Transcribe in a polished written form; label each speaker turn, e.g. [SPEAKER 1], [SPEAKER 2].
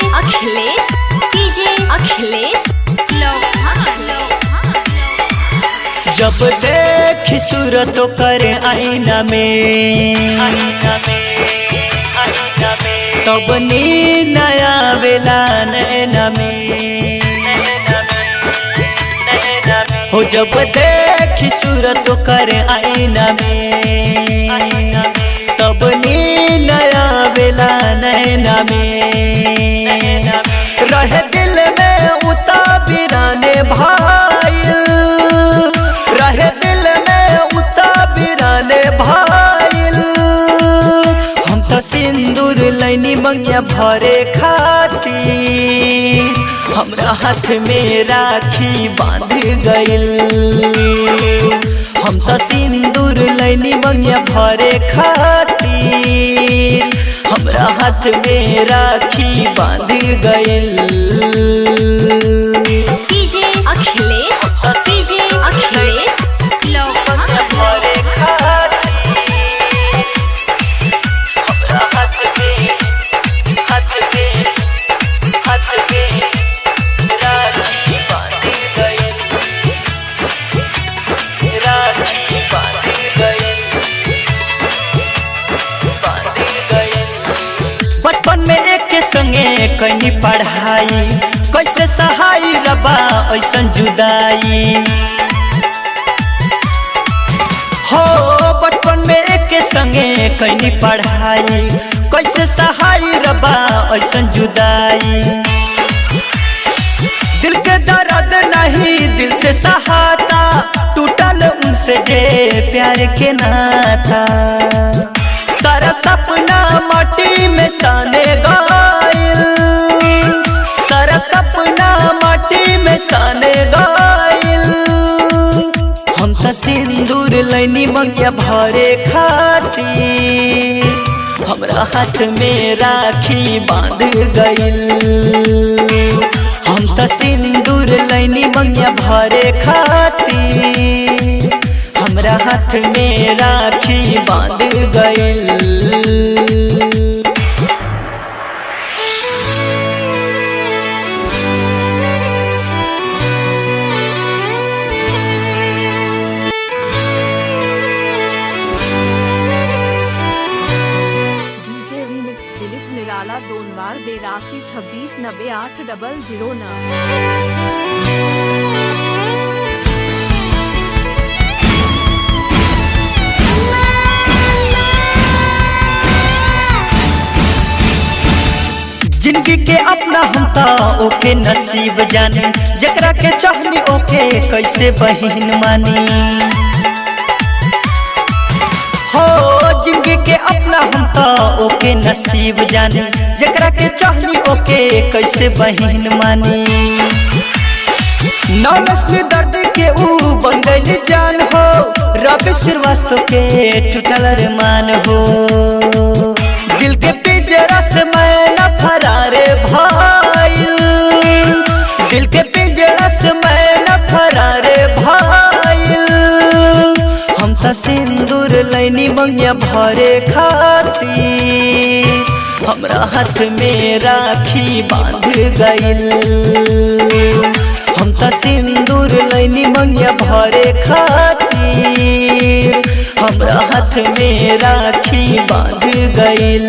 [SPEAKER 1] अखिलेश
[SPEAKER 2] जब देखी सूरत करे आईना में तब नींद आवेला नैना में हो जब देखी सूरत करे आईना में तब नींद आवेला नैना में रहे दिल में उता बिराने भाई रहे दिल में उता बिराने भाई हम तो सिंदूर लैनी मंगिया भरे खातिर हमरा हाथ में राखी बांध गइल हम तो सिंदूर लैनी मंगिया भरे खातिर हमरा हाथ में राखी बांध गइल संगे कहीं पढ़ाई कैसे सहाई रबा ऐसन जुदाई हो बचपन में एक संगे कहीं पढ़ाई कैसे सहाई रबा ऐसन जुदाई दिल के दर्द नहीं दिल से सहाता टूटल उनसे जे प्यार के नाता सारा सपना माटी में साने गाइल सारा सपना माटी में साने गाइल हम तो सिंदूर लैनी मंगिया भरे खातिर हमरा हाथ में राखी बांध गइल हम तो सिंदूर लैनी मंगिया भरे खातिर हमरा हाथ में राखी बांध गइल
[SPEAKER 1] निराला दोनवार 82 26 90 80009।
[SPEAKER 2] जिंदगी के अपना हम तो ओके नसीब जानी जकरा के चाहनी ओके कैसे बहिन मानी हो जिंदगी के अपना हम तो ओके नसीब जानी जकरा के चाहनी ओके कैसे बहिन मानी नौलसनी दर्द के ऊ बन गइल जान हो रवि श्रीवास्तव के टूटल अरमान हो दिल के पिंजरा से मैं न फरारे भाई दिल के पिंजरा से मैं न फरारे भाई हम तो सिंदूर लैनी मंगिया भरे खातिर हमरा हाथ में राखी बांध गइल हम तो सिंदूर लैनी मंगिया भरे खातिर हमरा हाथ में राखी बांध गइल।